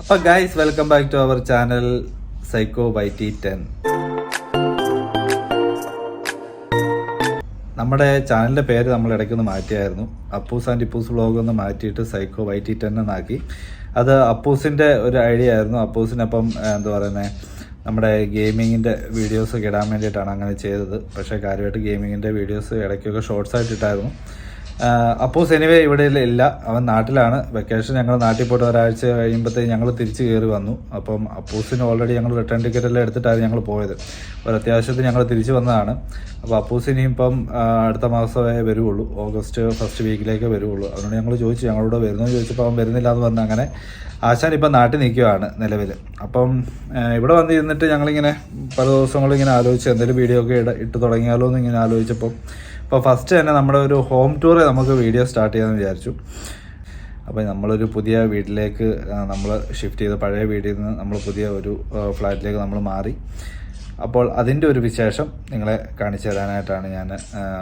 അപ്പോൾ guys welcome back to our channel psycho YT10. നമ്മുടെ ചാനലിൻ്റെ പേര് നമ്മൾ ഇടയ്ക്കൊന്ന് മാറ്റിയായിരുന്നു. അപ്പൂസ് ആൻഡ് ഇപ്പൂസ് വ്ളോഗ് ഒന്ന് മാറ്റിയിട്ട് സൈക്കോ YT10 എന്നാക്കി. അത് അപ്പൂസിൻ്റെ ഒരു ഐഡിയ ആയിരുന്നു. അപ്പൂസിനപ്പം എന്താ പറയുന്നത്, നമ്മുടെ ഗെയിമിങ്ങിൻ്റെ വീഡിയോസൊക്കെ ഇടാൻ വേണ്ടിയിട്ടാണ് അങ്ങനെ ചെയ്തത്. പക്ഷേ കാര്യമായിട്ട് ഗെയിമിങ്ങിൻ്റെ വീഡിയോസ് ഇടയ്ക്കൊക്കെ ഷോർട്സ് ആയിട്ടിട്ടായിരുന്നു. അപ്പൂസ് എനിവേ ഇവിടെ ഇല്ല, അവൻ നാട്ടിലാണ്. വെക്കേഷൻ ഞങ്ങൾ നാട്ടിൽ പോയിട്ട് ഒരാഴ്ച കഴിയുമ്പോഴത്തേക്ക് ഞങ്ങൾ തിരിച്ച് കയറി വന്നു. അപ്പം അപ്പൂസിന് ഓൾറെഡി ഞങ്ങൾ റിട്ടേൺ ടിക്കറ്റ് എല്ലാം എടുത്തിട്ടാണ് ഞങ്ങൾ പോയത്. ഒരു അത്യാവശ്യത്തിന് ഞങ്ങൾ തിരിച്ച് വന്നതാണ്. അപ്പോൾ അപ്പൂസിന് ഇപ്പം അടുത്ത മാസമേ വരുള്ളൂ, ഓഗസ്റ്റ് ഫസ്റ്റ് വീക്കിലേക്ക് വരുള്ളൂ. അതുകൊണ്ട് ഞങ്ങൾ ചോദിച്ചു, ഞങ്ങളോട് വരുന്നു ചോദിച്ചപ്പോൾ അവൻ വരുന്നില്ല എന്ന് പറഞ്ഞ് അങ്ങനെ ആശാൻ ഇപ്പം നാട്ടിൽ നിൽക്കുകയാണ് നിലവിൽ. അപ്പം ഇവിടെ വന്ന് ഇരുന്നിട്ട് ഞങ്ങളിങ്ങനെ പല ദിവസങ്ങളും ഇങ്ങനെ ആലോചിച്ച് എന്തെങ്കിലും വീഡിയോ ഒക്കെ ഇട്ട് തുടങ്ങിയാലോ എന്ന് ഇങ്ങനെ ആലോചിച്ചപ്പോൾ അപ്പോൾ ഫസ്റ്റ് തന്നെ നമ്മുടെ ഒരു ഹോം ടൂറ് നമുക്ക് വീഡിയോ സ്റ്റാർട്ട് ചെയ്യാമെന്ന് വിചാരിച്ചു. അപ്പോൾ നമ്മളൊരു പുതിയ വീട്ടിലേക്ക് നമ്മൾ ഷിഫ്റ്റ് ചെയ്ത്, പഴയ വീട്ടിൽ നിന്ന് നമ്മൾ പുതിയ ഒരു ഫ്ലാറ്റിലേക്ക് നമ്മൾ മാറി. അപ്പോൾ അതിൻ്റെ ഒരു വിശേഷം നിങ്ങളെ കാണിച്ചു തരാനായിട്ടാണ് ഞാൻ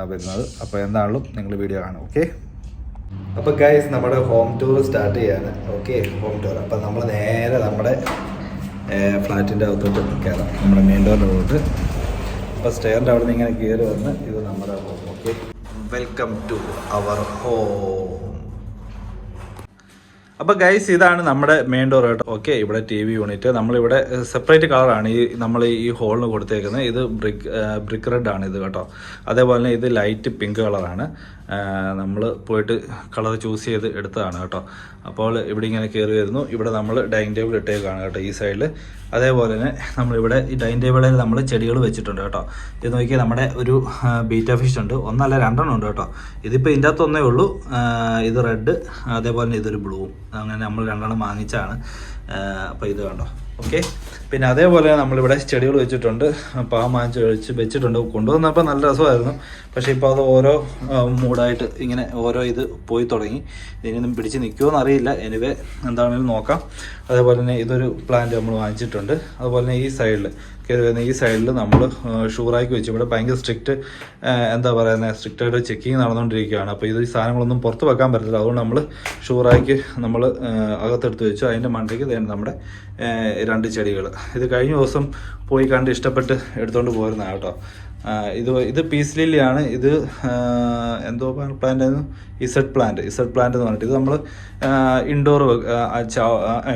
വരുന്നത്. അപ്പോൾ എന്താണെങ്കിലും നിങ്ങൾ വീഡിയോ കാണും. ഓക്കെ, അപ്പോൾ ഗൈസ് നമ്മുടെ ഹോം ടൂർ സ്റ്റാർട്ട് ചെയ്യാണ്. Okay, home tour. അപ്പോൾ നമ്മൾ നേരെ നമ്മുടെ ഫ്ലാറ്റിൻ്റെ അകത്തോട്ട് കയറാം, നമ്മുടെ മെയിൻ ഡോറിൻ്റെ അകത്തോട്ട്. അപ്പോൾ സ്റ്റെയറിൻ്റെ അവിടെ നിന്ന് ഇങ്ങനെ കയറി വന്ന് ഇത് നമ്മുടെ home. Okay, welcome to our home. അപ്പോൾ ഗൈസ് ഇതാണ് നമ്മുടെ മെയിൻ ഡോർ കേട്ടോ. ഓക്കെ, ഇവിടെ TV യൂണിറ്റ് നമ്മളിവിടെ സെപ്പറേറ്റ് കളറാണ് നമ്മൾ ഈ ഹോളിന് കൊടുത്തേക്കുന്നത്. ഇത് ബ്രിക്ക് റെഡ് ആണ് ഇത് കേട്ടോ. അതേപോലെ തന്നെ ഇത് ലൈറ്റ് പിങ്ക് കളറാണ്. നമ്മൾ പോയിട്ട് കളർ ചൂസ് ചെയ്ത് എടുത്തതാണ് കേട്ടോ. അപ്പോൾ ഇവിടെ ഇങ്ങനെ കയറി വരുന്നു. ഇവിടെ നമ്മൾ ഡൈനിങ് ടേബിൾ ഇട്ടേക്കാണ് കേട്ടോ ഈ സൈഡിൽ. അതേപോലെ തന്നെ നമ്മളിവിടെ ഈ ഡൈനിങ് ടേബിളിൽ നമ്മൾ ചെടികൾ വെച്ചിട്ടുണ്ട് കേട്ടോ. ഇത് നോക്കിയാൽ നമ്മുടെ ഒരു ബീറ്റ ഫിഷ് ഉണ്ട്, ഒന്നല്ല രണ്ടെണ്ണം ഉണ്ട് കേട്ടോ. ഇതിപ്പോൾ ഇതിൻ്റെ അകത്ത് ഒന്നേ ഉള്ളൂ. ഇത് റെഡ്, അതേപോലെ തന്നെ ഇതൊരു ബ്ലൂവും. അങ്ങനെ നമ്മൾ രണ്ടെണ്ണം വാങ്ങിച്ചാണ്. അപ്പോൾ ഇത് കണ്ടോ. ഓക്കെ, പിന്നെ അതേപോലെ നമ്മളിവിടെ ചെടികൾ വെച്ചിട്ടുണ്ട്. പാവം വാങ്ങിച്ച് വെച്ചിട്ടുണ്ട്. കൊണ്ടുവന്നപ്പോൾ നല്ല രസമായിരുന്നു. പക്ഷേ ഇപ്പോൾ അത് ഓരോ മൂടായിട്ട് ഇങ്ങനെ ഓരോ ഇത് പോയി തുടങ്ങി. ഇതിനൊന്നും പിടിച്ച് നിൽക്കുമോ അറിയില്ല. എനിവേ എന്താണെങ്കിലും നോക്കാം. അതേപോലെ തന്നെ ഇതൊരു പ്ലാന്റ് നമ്മൾ വാങ്ങിച്ചിട്ടുണ്ട്. അതുപോലെ തന്നെ ഈ സൈഡിൽ ഈ സൈഡിൽ നമ്മൾ ഷൂറാക്കി വെച്ചു. ഇവിടെ ഭയങ്കര സ്ട്രിക്റ്റ് എന്താ പറയുന്നത്, സ്ട്രിക്റ്റായിട്ട് ചെക്കിങ് നടന്നുകൊണ്ടിരിക്കുകയാണ്. അപ്പോൾ ഈ സാധനങ്ങളൊന്നും പുറത്ത് വെക്കാൻ പറ്റത്തില്ല. അതുകൊണ്ട് നമ്മൾ ഷൂറാക്കി നമ്മൾ അകത്തെടുത്ത് വെച്ചു. അതിൻ്റെ മണ്ടയ്ക്ക് നമ്മുടെ 2 ചെടികൾ. ഇത് കഴിഞ്ഞ ദിവസം പോയി കണ്ട് ഇഷ്ടപ്പെട്ട് എടുത്തുകൊണ്ട് പോരുന്ന കേട്ടോ. ഇത് പീസ് ലില്ലിയാണ്. ഇത് എന്തോ പ്ലാന്റ് ആയിരുന്നു, ഇസഡ് പ്ലാന്റ് എന്ന് പറഞ്ഞിട്ട്. ഇത് നമ്മൾ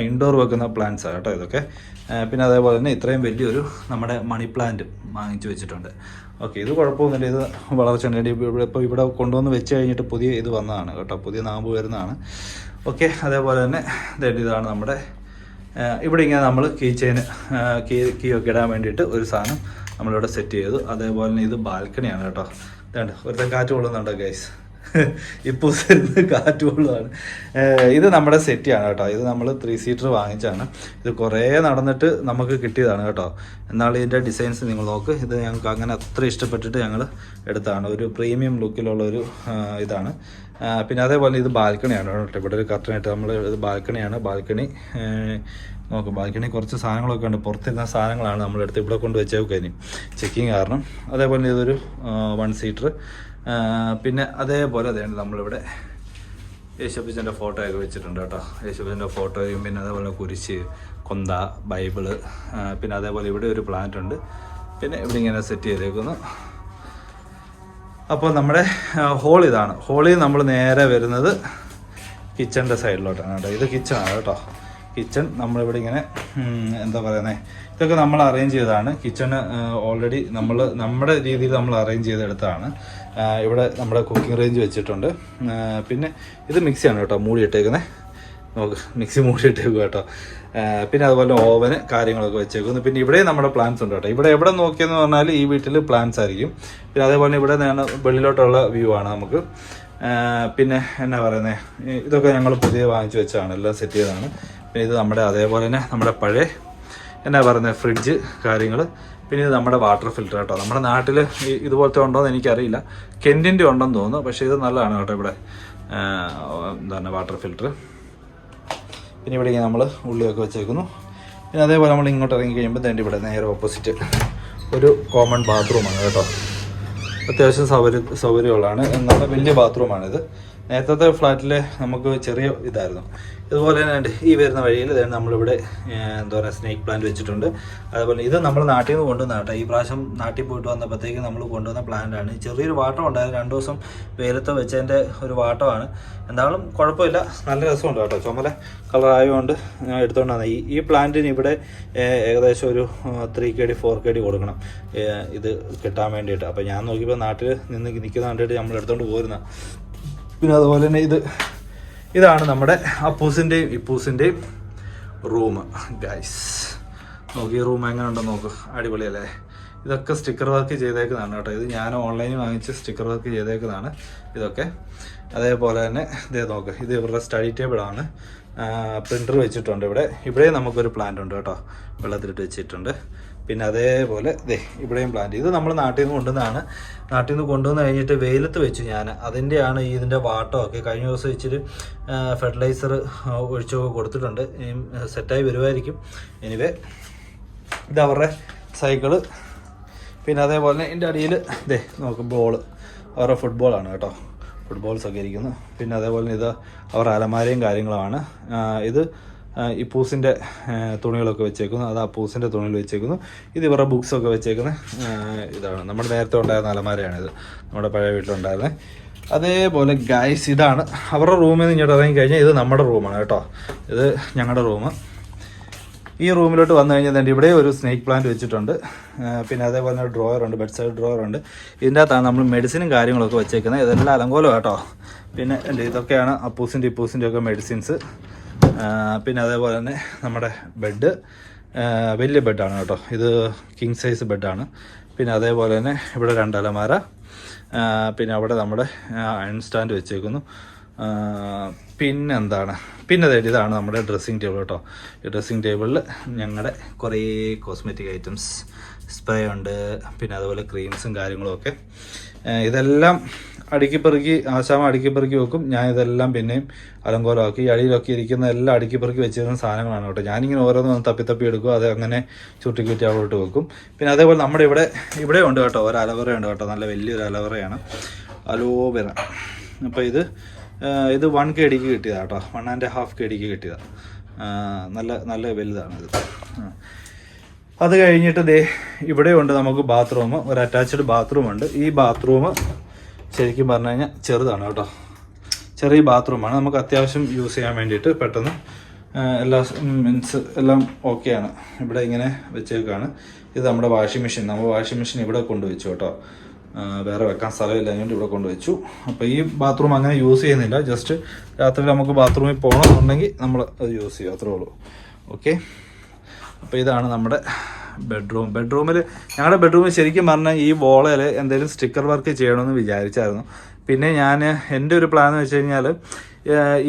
ഇൻഡോർ വെക്കുന്ന പ്ലാന്റ്സാണ് കേട്ടോ ഇതൊക്കെ. പിന്നെ അതേപോലെ തന്നെ ഇത്രയും വലിയൊരു നമ്മുടെ മണി പ്ലാന്റ് വാങ്ങിച്ചു വെച്ചിട്ടുണ്ട്. ഓക്കെ, ഇത് കുഴപ്പമൊന്നുമില്ല, ഇത് വളർച്ചയുണ്ട്. ഇപ്പോൾ ഇവിടെ കൊണ്ടുവന്ന് വെച്ച് കഴിഞ്ഞിട്ട് പുതിയ ഇത് വന്നതാണ് കേട്ടോ, പുതിയ നാമ്പ് വരുന്നതാണ്. ഓക്കെ, അതേപോലെ തന്നെ ഇതാണ് നമ്മുടെ ഇവിടെ ഇങ്ങനെ നമ്മൾ കീ ഒക്കെ ഇടാൻ വേണ്ടിയിട്ട് ഒരു സാധനം നമ്മളിവിടെ സെറ്റ് ചെയ്തു. അതേപോലെ തന്നെ ഇത് ബാൽക്കണിയാണ് കേട്ടോ. ഇതാണ്ട് ഒരുത്തൻ കാറ്റ് കൊള്ളുന്നുണ്ടോ ഗൈസ്? ഇപ്പോൾ കാറ്റ് കൊള്ളുകയാണ്. ഇത് നമ്മുടെ സെറ്റിയാണ് കേട്ടോ. ഇത് നമ്മൾ 3 സീറ്റർ വാങ്ങിച്ചാണ്. ഇത് കുറേ നടന്നിട്ട് നമുക്ക് കിട്ടിയതാണ് കേട്ടോ. എന്നാൽ ഇതിൻ്റെ ഡിസൈൻസ് നിങ്ങൾ നോക്ക്. ഇത് ഞങ്ങൾക്ക് അങ്ങനെ അത്ര ഇഷ്ടപ്പെട്ടിട്ട് ഞങ്ങൾ എടുത്താണ്. ഒരു പ്രീമിയം ലുക്കിലുള്ളൊരു ഇതാണ്. പിന്നെ അതേപോലെ ഇത് ബാൽക്കണിയാണ് കേട്ടോ. ഇവിടെ ഒരു കർട്ടനായിട്ട് നമ്മൾ ഇത് ബാൽക്കണിയാണ്. ബാൽക്കണി നോക്കും. ബാൽക്കണി കുറച്ച് സാധനങ്ങളൊക്കെ ഉണ്ട്, പുറത്തിരുന്ന സാധനങ്ങളാണ് നമ്മളെടുത്ത് ഇവിടെ കൊണ്ട് വെച്ചേക്കുക ഇനി ചെക്കിങ് കാരണം. അതേപോലെ ഇതൊരു 1 സീറ്റർ. പിന്നെ അതേപോലെ അതെ നമ്മളിവിടെ യേശുപ്പിച്ചൻ്റെ ഫോട്ടോ ഒക്കെ വെച്ചിട്ടുണ്ട് കേട്ടോ. യേശുപ്പിച്ചൻ്റെ ഫോട്ടോയും പിന്നെ അതേപോലെ കുരിശ്, കൊന്ത, ബൈബിള്, പിന്നെ അതേപോലെ ഇവിടെ ഒരു പ്ലാന്റ് ഉണ്ട്. പിന്നെ ഇവിടെ ഇങ്ങനെ സെറ്റ് ചെയ്തേക്കുന്നു. അപ്പോൾ നമ്മുടെ ഹോൾ ഇതാണ്. ഹോളിൽ നമ്മൾ നേരെ വരുന്നത് കിച്ചൻ്റെ സൈഡിലോട്ടാണ് കേട്ടോ. ഇത് കിച്ചണാണ് കേട്ടോ. കിച്ചൺ നമ്മളിവിടെ ഇങ്ങനെ എന്താ പറയുന്നത്, ഇതൊക്കെ നമ്മൾ അറേഞ്ച് ചെയ്തതാണ്. കിച്ചണ് ഓൾറെഡി നമ്മുടെ രീതിയിൽ നമ്മൾ അറേഞ്ച് ചെയ്തെടുത്തതാണ്. ഇവിടെ നമ്മുടെ കുക്കിംഗ് റേഞ്ച് വെച്ചിട്ടുണ്ട്. പിന്നെ ഇത് മിക്സിയാണ് കേട്ടോ മൂടിയിട്ടേക്കുന്നത്. നമുക്ക് മിക്സി മൂടിയിട്ടേക്കും കേട്ടോ. പിന്നെ അതുപോലെ ഓവന് കാര്യങ്ങളൊക്കെ വെച്ചേക്കുന്നു. പിന്നെ ഇവിടെ നമ്മുടെ പ്ലാന്റ്സ് ഉണ്ട് കേട്ടോ. ഇവിടെ എവിടെ നോക്കിയെന്ന് പറഞ്ഞാൽ ഈ വീട്ടിൽ പ്ലാന്റ്സ് ആയിരിക്കും. പിന്നെ അതേപോലെ ഇവിടെ വെളിയിലോട്ടുള്ള വ്യൂ ആണ് നമുക്ക്. പിന്നെ എന്നാ പറയുന്നത്, ഇതൊക്കെ ഞങ്ങൾ പുതിയ വാങ്ങിച്ചു വെച്ചാണ്, എല്ലാം സെറ്റ് ചെയ്തതാണ്. പിന്നെ ഇത് നമ്മുടെ അതേപോലെ തന്നെ നമ്മുടെ പഴയ എന്നാ പറയുന്നത് ഫ്രിഡ്ജ് കാര്യങ്ങൾ. പിന്നെ ഇത് നമ്മുടെ വാട്ടർ ഫിൽറ്റർ കേട്ടോ. നമ്മുടെ നാട്ടിൽ ഇതുപോലത്തെ ഉണ്ടോയെന്ന് എനിക്കറിയില്ല, കെൻറ്റിൻ്റെ ഉണ്ടെന്ന് തോന്നുന്നു. പക്ഷേ ഇത് നല്ലതാണ് കേട്ടോ. ഇവിടെ എന്താണ് വാട്ടർ ഫിൽറ്റർ. പിന്നെ ഇവിടെ നമ്മൾ ഉള്ളിയൊക്കെ വെച്ചേക്കുന്നു. പിന്നെ അതേപോലെ നമ്മൾ ഇങ്ങോട്ട് ഇറങ്ങി കഴിയുമ്പോൾ തന്നെ ഇവിടെ നേരെ ഓപ്പോസിറ്റ് ഒരു കോമൺ ബാത്റൂമാണ് കേട്ടോ. അത്യാവശ്യം സൗകര്യമുള്ളതാണ്. നല്ല വലിയ ബാത്റൂമാണിത്. നേരത്തെ ഫ്ലാറ്റിൽ നമുക്ക് ചെറിയ ഇതായിരുന്നു. ഇതുപോലെ തന്നെ ഈ വരുന്ന വഴിയിൽ നമ്മളിവിടെ എന്താ പറയുക സ്നേക്ക് പ്ലാന്റ് വെച്ചിട്ടുണ്ട്. അതുപോലെ ഇത് നമ്മൾ നാട്ടിൽ നിന്ന് കൊണ്ടുവന്ന കേട്ടോ. ഈ പ്രാവശ്യം നാട്ടിൽ പോയിട്ട് വന്നപ്പോഴത്തേക്ക് നമ്മൾ കൊണ്ടുവന്ന പ്ലാന്റാണ്. ചെറിയൊരു വാട്ടം ഉണ്ടായിരുന്നു, 2 ദിവസം വെയിലത്ത് വെച്ചതിൻ്റെ ഒരു വാട്ടമാണ്. എന്തായാലും കുഴപ്പമില്ല, നല്ല രസമുണ്ട് കേട്ടോ. ചുമല കളറായതുകൊണ്ട് ഞാൻ എടുത്തുകൊണ്ട് വന്നത്. ഈ പ്ലാന്റിന് ഇവിടെ ഏകദേശം ഒരു 3 kg 4 kg കൊടുക്കണം ഇത് കിട്ടാൻ വേണ്ടിയിട്ട്. അപ്പോൾ ഞാൻ നോക്കിയപ്പോൾ നാട്ടിൽ നിൽക്കുന്ന കണ്ടിട്ട് നമ്മൾ എടുത്തുകൊണ്ട് പോരുന്ന. പിന്നെ അതുപോലെ തന്നെ ഇതാണ് നമ്മുടെ അപ്പൂസിൻ്റെയും ഇപ്പൂസിൻ്റെയും റൂം ഗൈസ്. നോക്കി റൂം എങ്ങനെ ഉണ്ടെന്ന് നോക്ക്, അടിപൊളിയല്ലേ. ഇതൊക്കെ സ്റ്റിക്കർ വർക്ക് ചെയ്തേക്കുന്നതാണ് കേട്ടോ. ഇത് ഞാൻ ഓൺലൈനിൽ വാങ്ങിച്ച് സ്റ്റിക്കർ വർക്ക് ചെയ്തേക്കുന്നതാണ് ഇതൊക്കെ. അതേപോലെ തന്നെ ഇതേ നോക്ക്, ഇത് ഇവരുടെ സ്റ്റഡി ടേബിളാണ്. പ്രിൻ്റർ വെച്ചിട്ടുണ്ട് ഇവിടെ നമുക്കൊരു പ്ലാന്റ് ഉണ്ട് കേട്ടോ, വെള്ളത്തിലിട്ട് വെച്ചിട്ടുണ്ട്. പിന്നെ അതേപോലെ ഇവിടെയും പ്ലാന്റ്. ഇത് നമ്മൾ നാട്ടിൽ നിന്ന് കൊണ്ടുവന്നതാണ്. നാട്ടിൽ നിന്ന് കൊണ്ടുവന്ന് കഴിഞ്ഞിട്ട് വെയിലത്ത് വെച്ചു ഞാൻ. അതിൻ്റെയാണ് ഇതിൻ്റെ വാട്ടമൊക്കെ. കഴിഞ്ഞ ദിവസം ഇച്ചിരി ഫെർട്ടിലൈസർ ഒഴിച്ചൊക്കെ കൊടുത്തിട്ടുണ്ട്. സെറ്റായി വരുമായിരിക്കും. എനിവേ ഇത് അവരുടെ സൈക്കിള്. പിന്നെ അതേപോലെ തന്നെ ഇതിൻ്റെ അടിയിൽ നോക്ക് ബോള്, അവരുടെ ഫുട്ബോളാണ് കേട്ടോ. ഫുട്ബോൾസൊക്കെ ഇരിക്കുന്നു. പിന്നെ അതേപോലെ ഇത് അവരുടെ അലമാരയും കാര്യങ്ങളുമാണ്. ഇത് ഇപ്പൂസിൻ്റെ തുണികളൊക്കെ വെച്ചേക്കുന്നു. അത് അപ്പൂസിൻ്റെ തുണികൾ വെച്ചേക്കുന്നു. ഇത് ഇവരുടെ ബുക്സൊക്കെ വെച്ചേക്കുന്ന ഇതാണ്. നമ്മുടെ നേരത്തെ ഉണ്ടായിരുന്ന അലമാരയാണിത്, നമ്മുടെ പഴയ വീട്ടിലുണ്ടായിരുന്നത്. അതേപോലെ ഗൈസ് ഇതാണ് അവരുടെ റൂമിൽ നിന്ന് ഇങ്ങോട്ട് ഇറങ്ങി കഴിഞ്ഞാൽ ഇത് നമ്മുടെ റൂമാണ് കേട്ടോ. ഇത് ഞങ്ങളുടെ റൂം. ഈ റൂമിലോട്ട് വന്നു കഴിഞ്ഞാൽ തന്നെ ഇവിടെ ഒരു സ്നേക്ക് പ്ലാന്റ് വെച്ചിട്ടുണ്ട്. പിന്നെ അതേപോലെ തന്നെ ഡ്രോയറുണ്ട്, ബെഡ് സൈഡ് ഡ്രോയറുണ്ട്. ഇതിൻ്റെ അകത്താണ് നമ്മൾ മെഡിസിനും കാര്യങ്ങളൊക്കെ വെച്ചേക്കുന്നത്. ഇതെല്ലാം അലങ്കോലം കേട്ടോ. പിന്നെ ഇതൊക്കെയാണ് അപ്പൂസിൻ്റെ ഇപ്പൂസിൻ്റെ ഒക്കെ മെഡിസിൻസ്. പിന്നെ അതേപോലെ തന്നെ നമ്മുടെ ബെഡ് വലിയ ബെഡാണ് കേട്ടോ. ഇത് കിങ് സൈസ് ബെഡാണ്. പിന്നെ അതേപോലെ തന്നെ ഇവിടെ 2 അലമാര. പിന്നെ അവിടെ നമ്മുടെ അയൺ സ്റ്റാൻഡ് വെച്ചേക്കുന്നു. പിന്നെന്താണ്, പിന്നെ ഇതാണ് നമ്മുടെ ഡ്രസ്സിങ് ടേബിൾ കേട്ടോ. ഈ ഡ്രസ്സിങ് ടേബിളിൽ ഞങ്ങളുടെ കുറേ കോസ്മെറ്റിക് ഐറ്റംസ്, സ്പ്രേ ഉണ്ട്. പിന്നെ അതുപോലെ ക്രീംസും കാര്യങ്ങളും ഒക്കെ. ഇതെല്ലാം അടുക്കിപ്പെറുക്കി ആശാമ അടുക്കിപ്പെറുക്കി വെക്കും. ഞാൻ ഇതെല്ലാം പിന്നെയും അലങ്കോലമാക്കി. ഈ അടിയിലൊക്കെ ഇരിക്കുന്ന എല്ലാം അടുക്കിപ്പെറുക്കി വെച്ചിരുന്ന സാധനങ്ങളാണ് കേട്ടോ. ഞാനിങ്ങനെ ഓരോന്നും തപ്പി എടുക്കും. അത് അങ്ങനെ ചുരുട്ടി അവിടോട്ട് വെക്കും. പിന്നെ അതേപോലെ നമ്മുടെ ഇവിടെ ഉണ്ട് കേട്ടോ, ഒരു അലവറയുണ്ട് കേട്ടോ. നല്ല വലിയൊരു അലവറയാണ്, അലോവേറ. അപ്പോൾ ഇത് 1 kgക്ക് കിട്ടിയതാണ് കേട്ടോ. 1.5 kgക്ക് കിട്ടിയതാണ്. നല്ല വലുതാണിത്. അത് കഴിഞ്ഞിട്ട് ഇവിടെയുണ്ട് നമുക്ക് ബാത്റൂം, ഒരു അറ്റാച്ച്ഡ് ബാത്റൂമുണ്ട്. ഈ ബാത്റൂം ശരിക്കും പറഞ്ഞു കഴിഞ്ഞാൽ ചെറുതാണ് കേട്ടോ. ചെറിയ ബാത്റൂമാണ്. നമുക്ക് അത്യാവശ്യം യൂസ് ചെയ്യാൻ വേണ്ടിയിട്ട് പെട്ടെന്ന് എല്ലാം ഓക്കെയാണ്. ഇവിടെ ഇങ്ങനെ വെച്ചേക്കാണ്. ഇത് നമ്മുടെ വാഷിംഗ് മെഷീൻ. നമ്മൾ വാഷിംഗ് മെഷീൻ ഇവിടെ കൊണ്ടുവച്ചു കേട്ടോ. വേറെ വെക്കാൻ സ്ഥലമില്ല, അതുകൊണ്ട് ഇവിടെ കൊണ്ടുവച്ചു. അപ്പോൾ ഈ ബാത്റൂം അങ്ങനെ യൂസ് ചെയ്യുന്നില്ല. ജസ്റ്റ് രാത്രി നമുക്ക് ബാത്റൂമിൽ പോകണമെന്നുണ്ടെങ്കിൽ നമ്മൾ അത് യൂസ് ചെയ്യും, അത്രേ ഉള്ളൂ. ഓക്കെ, അപ്പോൾ ഇതാണ് നമ്മുടെ ബെഡ്റൂമിൽ ഞങ്ങളുടെ ബെഡ്റൂമിൽ ശരിക്കും പറഞ്ഞാൽ ഈ വോളിൽ എന്തെങ്കിലും സ്റ്റിക്കർ വർക്ക് ചെയ്യണമെന്ന് വിചാരിച്ചായിരുന്നു. പിന്നെ എൻ്റെ ഒരു പ്ലാൻ എന്ന് വെച്ച് കഴിഞ്ഞാൽ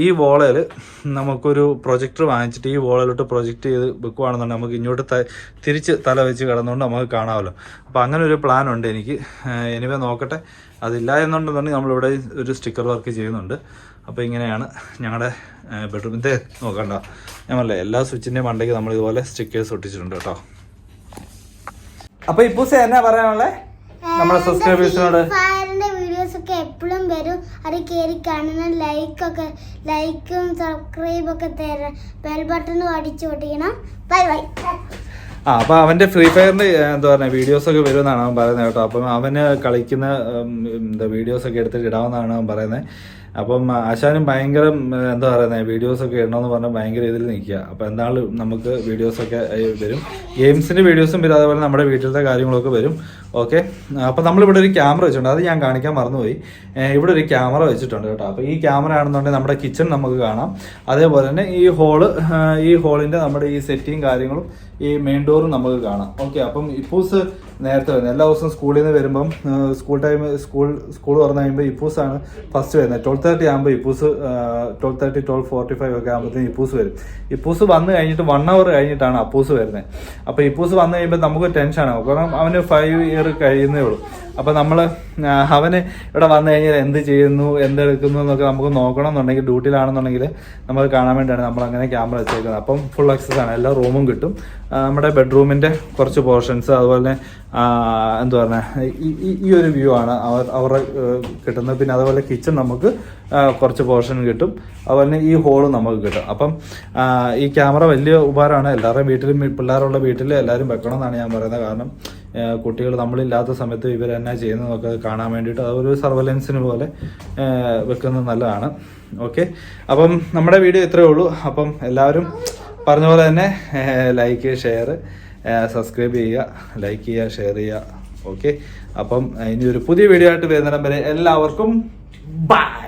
ഈ വോളിൽ നമുക്കൊരു പ്രൊജക്ടർ വാങ്ങിച്ചിട്ട് ഈ വോളിലോട്ട് പ്രൊജക്റ്റ് ചെയ്ത് വെക്കുകയാണെന്നുണ്ടെങ്കിൽ നമുക്ക് ഇങ്ങോട്ട് തിരിച്ച് തല വെച്ച് കിടന്നുകൊണ്ട് നമുക്ക് കാണാമല്ലോ. അപ്പോൾ അങ്ങനെ ഒരു പ്ലാൻ ഉണ്ട് എനിക്ക്. എനിവേ നോക്കട്ടെ. അതില്ല എന്നുണ്ടെന്നുണ്ടെങ്കിൽ നമ്മളിവിടെ ഒരു സ്റ്റിക്കർ വർക്ക് ചെയ്യുന്നുണ്ട്. അപ്പോൾ ഇങ്ങനെയാണ് ഞങ്ങളുടെ ബെഡ്റൂമിൻ്റെ. നോക്കണ്ട, ഞാൻ പറഞ്ഞില്ലേ എല്ലാ സ്വിച്ചിൻ്റെയും മണ്ടയ്ക്ക് നമ്മൾ ഇതുപോലെ സ്റ്റിക്കേഴ്സ് ഒട്ടിച്ചിട്ടുണ്ട് കേട്ടോ. അപ്പോൾ ഇപ്പൂസ എന്നാ പറയാനുള്ളത് നമ്മുടെ സബ്സ്ക്രൈബേഴ്സിനോട്? വീഡിയോസ് ഒക്കെ എപ്പോഴും വരും, അത് കയറി കാണുന്ന ലൈക്കും സബ്സ്ക്രൈബും ഒക്കെ തരാം. ബെൽ ബട്ടണും അടിച്ചു പൊട്ടിക്കണം. Bye bye. അപ്പോൾ അവൻ്റെ ഫ്രീ ഫയറിൻ്റെ എന്താ പറയുക വീഡിയോസൊക്കെ വരുമെന്നാണ് അവൻ പറയുന്നത് കേട്ടോ. അപ്പം അവന് കളിക്കുന്ന വീഡിയോസൊക്കെ എടുത്തിട്ട് ഇടാമെന്നാണ് അവൻ പറയുന്നത്. അപ്പം ആശാനും ഭയങ്കര എന്താ പറയുന്നത് വീഡിയോസൊക്കെ ഇടണമെന്ന് പറഞ്ഞാൽ ഭയങ്കര ഇതിൽ നിൽക്കുക. അപ്പോൾ എന്തായാലും നമുക്ക് വീഡിയോസൊക്കെ വരും, ഗെയിംസിൻ്റെ വീഡിയോസും വരും, അതേപോലെ നമ്മുടെ വീട്ടിലത്തെ കാര്യങ്ങളൊക്കെ വരും. ഓക്കെ, അപ്പോൾ നമ്മളിവിടെ ഒരു ക്യാമറ വെച്ചിട്ടുണ്ട്, അത് ഞാൻ കാണിക്കാൻ മറന്നുപോയി. ഇവിടെ ഒരു ക്യാമറ വെച്ചിട്ടുണ്ട് കേട്ടോ. അപ്പോൾ ഈ ക്യാമറ ആണെന്നുണ്ടെങ്കിൽ നമ്മുടെ കിച്ചൺ നമുക്ക് കാണാം. അതേപോലെ തന്നെ ഈ ഹോളിൻ്റെ നമ്മുടെ ഈ സെറ്റിങ് കാര്യങ്ങളും ഈ മെയിൻ ഡോറും നമുക്ക് കാണാം. ഓക്കെ, അപ്പം ഇപ്പൂസ് നേരത്തെ വരുന്നത് എല്ലാ ദിവസവും സ്കൂളിൽ നിന്ന് വരുമ്പം സ്കൂൾ തുറന്നു കഴിയുമ്പോൾ ഇപ്പൂസാണ് ഫസ്റ്റ് വരുന്നത്. 12:30 ആകുമ്പോൾ ഇപ്പൂസ് 12:30 12:45 ഒക്കെ ആകുമ്പോഴത്തേക്കും ഇപ്പൂസ് വരും. ഇപ്പൂസ് വന്നു കഴിഞ്ഞിട്ട് 1 hour കഴിഞ്ഞിട്ടാണ് അപ്പൂസ് വരുന്നത്. അപ്പോൾ ഇപ്പൂസ് വന്നു കഴിയുമ്പോൾ നമുക്ക് ടെൻഷനാകും, കാരണം അവന് 5 year കഴിയുന്നേ ഉള്ളൂ. അപ്പോൾ അവന് ഇവിടെ വന്നു കഴിഞ്ഞാൽ എന്ത് ചെയ്യുന്നു എന്തെടുക്കുന്നു എന്നൊക്കെ നമുക്ക് നോക്കണം എന്നുണ്ടെങ്കിൽ, ഡ്യൂട്ടിയിലാണെന്നുണ്ടെങ്കിൽ നമുക്ക് കാണാൻ വേണ്ടിയാണ് നമ്മളങ്ങനെ ക്യാമറ വെച്ചേക്കുന്നത്. അപ്പം ഫുൾ ആക്സസ് ആണ്, എല്ലാ റൂമും കിട്ടും. നമ്മുടെ ബെഡ്റൂമിൻ്റെ കുറച്ച് പോർഷൻസ്, അതുപോലെ തന്നെ എന്താ പറയുക ഈ ഒരു വ്യൂ ആണ് അവരുടെ കിട്ടുന്നത്. പിന്നെ അതുപോലെ കിച്ചൺ നമുക്ക് കുറച്ച് പോർഷൻ കിട്ടും, അതുപോലെ ഈ ഹോളും നമുക്ക് കിട്ടും. അപ്പം ഈ ക്യാമറ വലിയ ഉപകാരമാണ്. എല്ലാവരുടെയും വീട്ടിലും പിള്ളേരുള്ള വീട്ടിൽ എല്ലാവരും വെക്കണം എന്നാണ് ഞാൻ പറയുന്നത്. കാരണം കുട്ടികൾ നമ്മളില്ലാത്ത സമയത്ത് ഇവരെന്നാ ചെയ്യുന്നതൊക്കെ കാണാൻ വേണ്ടിയിട്ട് അതൊരു സർവലൻസിന് പോലെ വെക്കുന്നത് നല്ലതാണ്. ഓക്കെ, അപ്പം നമ്മുടെ വീഡിയോ ഇത്രയേ ഉള്ളൂ. അപ്പം എല്ലാവരും പറഞ്ഞ പോലെ തന്നെ ലൈക്ക്, ഷെയർ, സബ്സ്ക്രൈബ് ചെയ്യുക, ലൈക്ക് ചെയ്യുക, ഷെയർ ചെയ്യുക. ഓക്കെ, അപ്പം ഇനി ഒരു പുതിയ വീഡിയോ ആയിട്ട് വരുന്നിടം വരെ എല്ലാവർക്കും ബൈ.